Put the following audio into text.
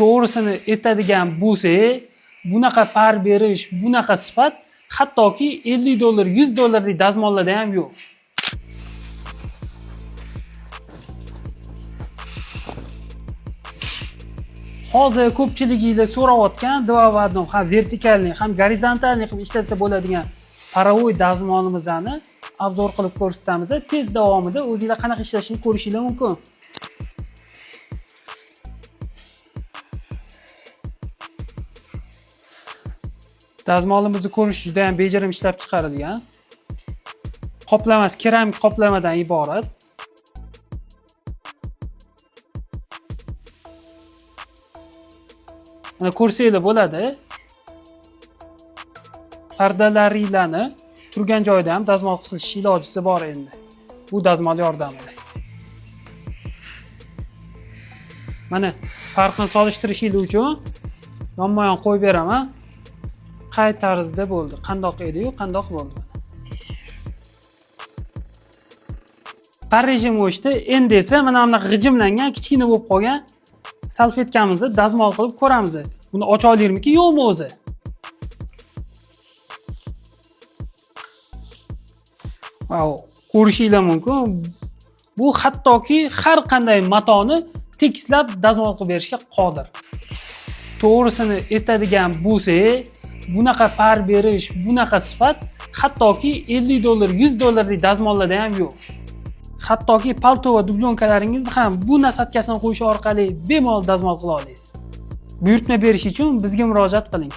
to'g'risini aytadigan bo'lsak, bunaqa par berish, bunaqa sifat hattoki $50, $100lik dazmollarda ham yo'q. Hozir ko'pchiliginglar so'rayotgan dvovodni ham vertikalniy, ham gorizontalniy qilib ishlatsa bo'ladigan parovoy dazmolimizni obzor qilib ko'rsatamiz. Tez davomida o'zingizlar qanaqa ishlashini ko'rishingiz mumkin. Dazmolimizni ko'rish juda ham bejirim ishlab chiqarilgan. Qoplamasi keramik qoplamadan iborat. Mana ko'rsanglar bo'ladi. Pardalaringlarni turgan joyda ham dazmol qilish ilojisi bor endi. Bu dazmol yordamida. Mana farqini solishtirishingiz uchun yonma-yon qo'yib beraman. Qay tarzda bo'ldi, qandoq edi-yu, qandoq bo'ldi. Par rejim o'chdi. Endi esa mana bunaqa g'ijimlangan, kichkina bo'lib qolgan salfetkamizni dazmol qilib ko'ramiz. Buni ocha olaylikmi, yo'qmi o'zi? Wow, ko'rishingiz mumkin. Bu hattoki har qanday matoni tekislab dazmol qilib berishga qodir. To'g'risini aytadigan bo'lsak, bunaqa par berish, bunaqa sifat hattoki $50, $100lik dazmollarda ham yo'q. Hattoki palto va dublonkalaringizni ham bu nasatkasini qo'yish orqali bemalol dazmol qila olasiz. Buyurtma berish uchun bizga murojaat qiling.